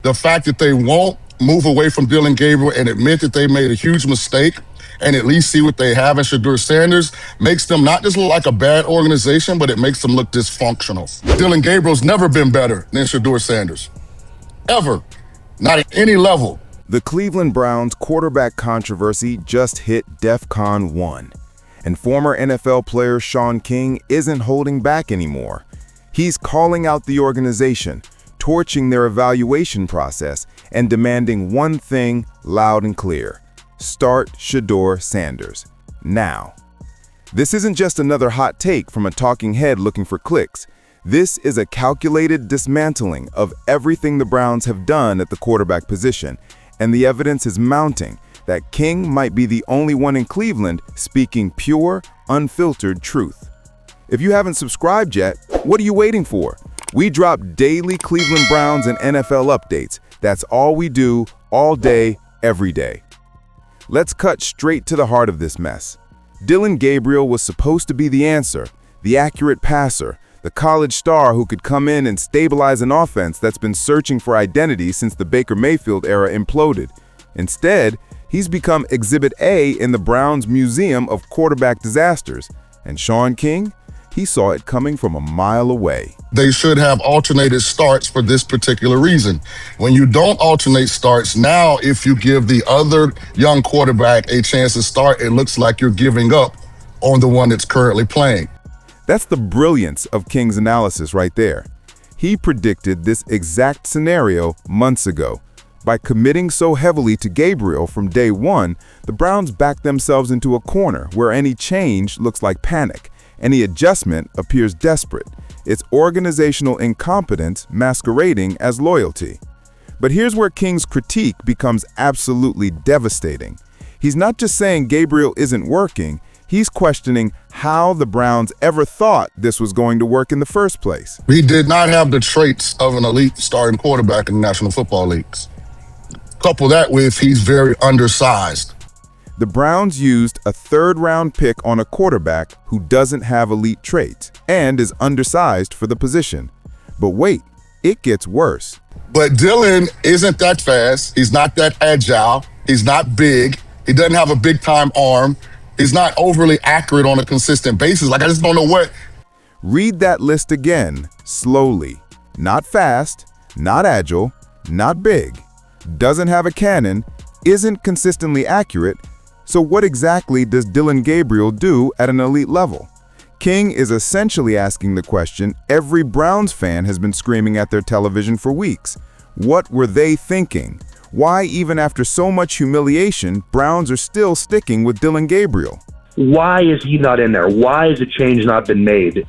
The fact that they won't move away from Dillon Gabriel and admit that they made a huge mistake and at least see what they have in Shedeur Sanders makes them not just look like a bad organization, but it makes them look dysfunctional. Dillon Gabriel's never been better than Shedeur Sanders. Ever. Not at any level. The Cleveland Browns quarterback controversy just hit DEFCON 1. And former NFL player Shaun King isn't holding back anymore. He's calling out the organization, torching their evaluation process, and demanding one thing loud and clear: start Shedeur Sanders now. This isn't just another hot take from a talking head looking for clicks. This is a calculated dismantling of everything the Browns have done at the quarterback position, and the evidence is mounting that King might be the only one in Cleveland speaking pure, unfiltered truth. If you haven't subscribed yet, what are you waiting for? We drop daily Cleveland Browns and NFL updates. That's all we do, all day, every day. Let's cut straight to the heart of this mess. Dillon Gabriel was supposed to be the answer, the accurate passer, the college star who could come in and stabilize an offense that's been searching for identity since the Baker Mayfield era imploded. Instead, he's become Exhibit A in the Browns Museum of Quarterback Disasters. And Shaun King? He saw it coming from a mile away. They should have alternated starts for this particular reason. When you don't alternate starts, now if you give the other young quarterback a chance to start, it looks like you're giving up on the one that's currently playing. That's the brilliance of King's analysis right there. He predicted this exact scenario months ago. By committing so heavily to Gabriel from day one, the Browns backed themselves into a corner where any change looks like panic. Any adjustment appears desperate. It's organizational incompetence masquerading as loyalty. But here's where King's critique becomes absolutely devastating. He's not just saying Gabriel isn't working, he's questioning how the Browns ever thought this was going to work in the first place. He did not have the traits of an elite starting quarterback in the National Football Leagues. Couple that with he's very undersized. The Browns used a third-round pick on a quarterback who doesn't have elite traits and is undersized for the position. But wait, it gets worse. But Dillon isn't that fast. He's not that agile. He's not big. He doesn't have a big-time arm. He's not overly accurate on a consistent basis. Like, I just don't know what. Read that list again, slowly. Not fast, not agile, not big. Doesn't have a cannon, isn't consistently accurate. So what exactly does Dillon Gabriel do at an elite level? King is essentially asking the question every Browns fan has been screaming at their television for weeks. What were they thinking? Why, even after so much humiliation, Browns are still sticking with Dillon Gabriel? Why is he not in there? Why has a change not been made?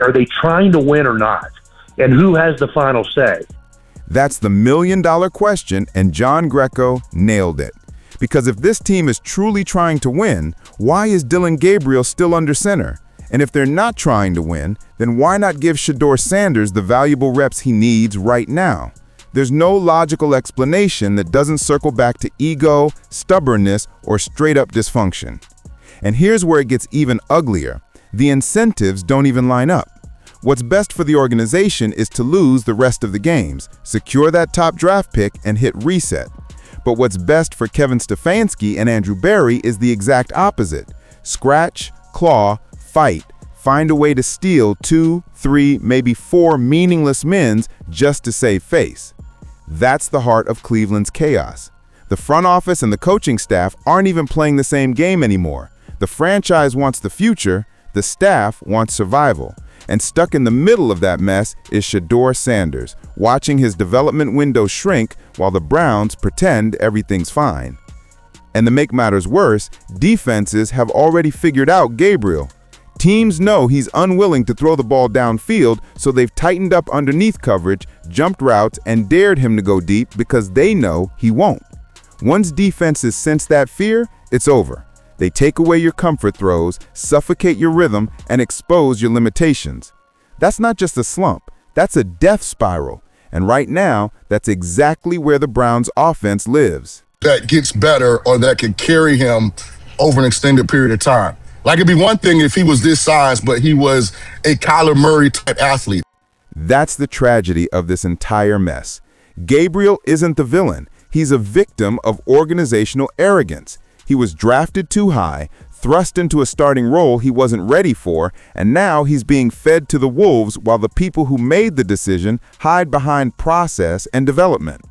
Are they trying to win or not? And who has the final say? That's the million-dollar question, and John Greco nailed it. Because if this team is truly trying to win, why is Dillon Gabriel still under center? And if they're not trying to win, then why not give Shedeur Sanders the valuable reps he needs right now? There's no logical explanation that doesn't circle back to ego, stubbornness, or straight-up dysfunction. And here's where it gets even uglier. The incentives don't even line up. What's best for the organization is to lose the rest of the games, secure that top draft pick, and hit reset. But what's best for Kevin Stefanski and Andrew Berry is the exact opposite. Scratch, claw, fight. Find a way to steal 2, 3, maybe 4 meaningless wins just to save face. That's the heart of Cleveland's chaos. The front office and the coaching staff aren't even playing the same game anymore. The franchise wants the future, the staff wants survival. And stuck in the middle of that mess is Shedeur Sanders, watching his development window shrink while the Browns pretend everything's fine. And to make matters worse, defenses have already figured out Gabriel. Teams know he's unwilling to throw the ball downfield, so they've tightened up underneath coverage, jumped routes, and dared him to go deep because they know he won't. Once defenses sense that fear, it's over. They take away your comfort throws, suffocate your rhythm, and expose your limitations. That's not just a slump, that's a death spiral. And right now, that's exactly where the Browns' offense lives. That gets better or that can carry him over an extended period of time. Like, it'd be one thing if he was this size, but he was a Kyler Murray type athlete. That's the tragedy of this entire mess. Gabriel isn't the villain. He's a victim of organizational arrogance. He was drafted too high, thrust into a starting role he wasn't ready for, and now he's being fed to the wolves while the people who made the decision hide behind process and development.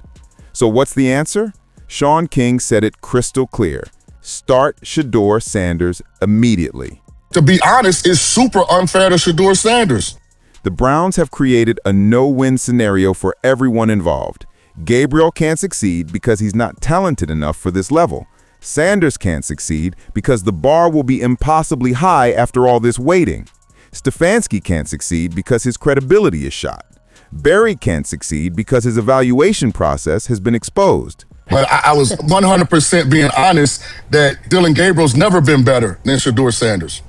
So what's the answer? Shaun King said it crystal clear. Start Shedeur Sanders immediately. To be honest, it's super unfair to Shedeur Sanders. The Browns have created a no-win scenario for everyone involved. Gabriel can't succeed because he's not talented enough for this level. Sanders can't succeed because the bar will be impossibly high after all this waiting. Stefanski can't succeed because his credibility is shot. Barry can't succeed because his evaluation process has been exposed. But I was 100% being honest that Dillon Gabriel's never been better than Shedeur Sanders.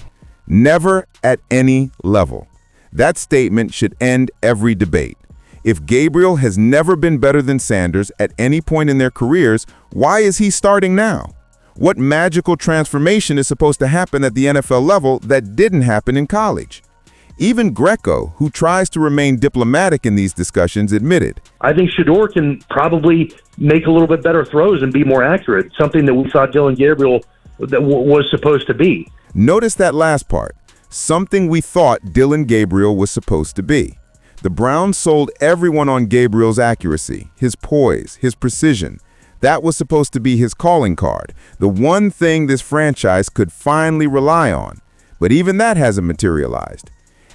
Never at any level. That statement should end every debate. If Gabriel has never been better than Sanders at any point in their careers, why is he starting now? What magical transformation is supposed to happen at the NFL level that didn't happen in college? Even Greco, who tries to remain diplomatic in these discussions, admitted. I think Shedeur can probably make a little bit better throws and be more accurate, something that we thought Dillon Gabriel was supposed to be. Notice that last part. Something we thought Dillon Gabriel was supposed to be. The Browns sold everyone on Gabriel's accuracy, his poise, his precision. That was supposed to be his calling card, the one thing this franchise could finally rely on. But even that hasn't materialized.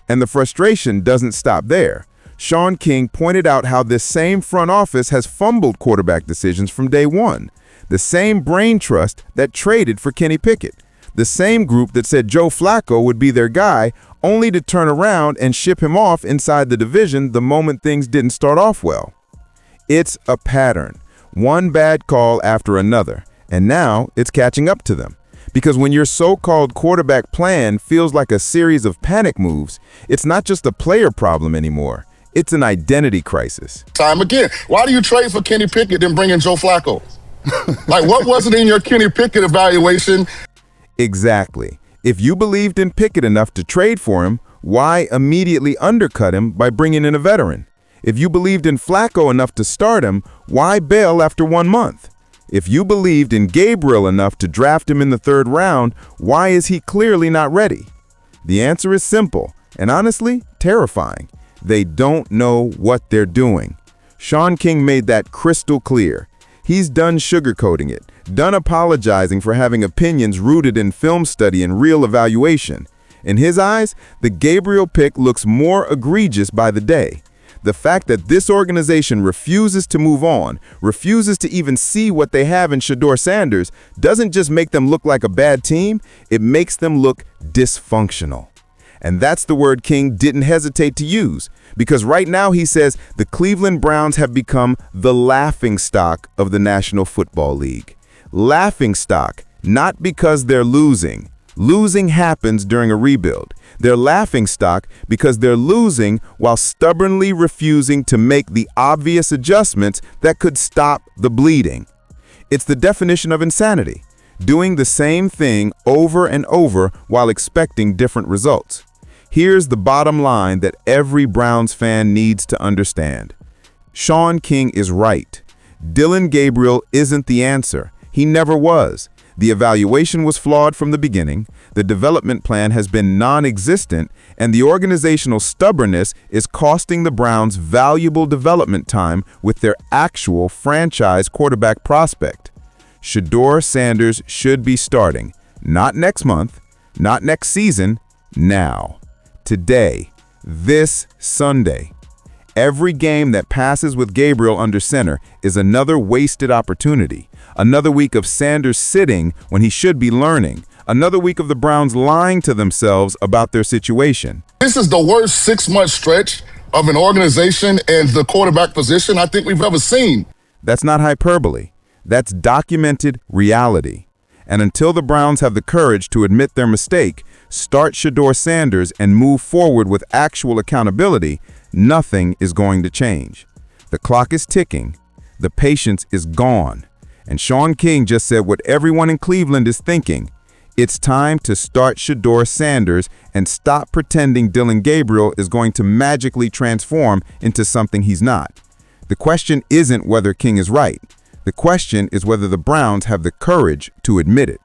And the frustration doesn't stop there. Shaun King pointed out how this same front office has fumbled quarterback decisions from day one. The same brain trust that traded for Kenny Pickett. The same group that said Joe Flacco would be their guy, only to turn around and ship him off inside the division the moment things didn't start off well. It's a pattern. One bad call after another, and now it's catching up to them. Because when your so-called quarterback plan feels like a series of panic moves, it's not just a player problem anymore. It's an identity crisis. Time again. Why do you trade for Kenny Pickett and bring in Joe Flacco? Like, what wasn't in your Kenny Pickett evaluation? Exactly. If you believed in Pickett enough to trade for him, why immediately undercut him by bringing in a veteran? If you believed in Flacco enough to start him, why bail after 1 month? If you believed in Gabriel enough to draft him in the 3rd round, why is he clearly not ready? The answer is simple and honestly terrifying. They don't know what they're doing. Shaun King made that crystal clear. He's done sugarcoating it, done apologizing for having opinions rooted in film study and real evaluation. In his eyes, the Gabriel pick looks more egregious by the day. The fact that this organization refuses to move on, refuses to even see what they have in Shedeur Sanders, doesn't just make them look like a bad team, it makes them look dysfunctional. And that's the word King didn't hesitate to use, because right now he says the Cleveland Browns have become the laughingstock of the National Football League. Laughingstock, not because they're losing. Losing happens during a rebuild. They're laughingstock because they're losing while stubbornly refusing to make the obvious adjustments that could stop the bleeding. It's the definition of insanity, doing the same thing over and over while expecting different results. Here's the bottom line that every Browns fan needs to understand. Shaun King is right. Dillon Gabriel isn't the answer. He never was. The evaluation was flawed from the beginning, the development plan has been non-existent, and the organizational stubbornness is costing the Browns valuable development time with their actual franchise quarterback prospect. Shedeur Sanders should be starting, not next month, not next season, now. Today, this Sunday. Every game that passes with Gabriel under center is another wasted opportunity. Another week of Sanders sitting when he should be learning. Another week of the Browns lying to themselves about their situation. This is the worst 6-month stretch of an organization and the quarterback position I think we've ever seen. That's not hyperbole. That's documented reality. And until the Browns have the courage to admit their mistake, start Shedeur Sanders, and move forward with actual accountability, nothing is going to change. The clock is ticking. The patience is gone. And Shaun King just said what everyone in Cleveland is thinking. It's time to start Shedeur Sanders and stop pretending Dillon Gabriel is going to magically transform into something he's not. The question isn't whether King is right. The question is whether the Browns have the courage to admit it.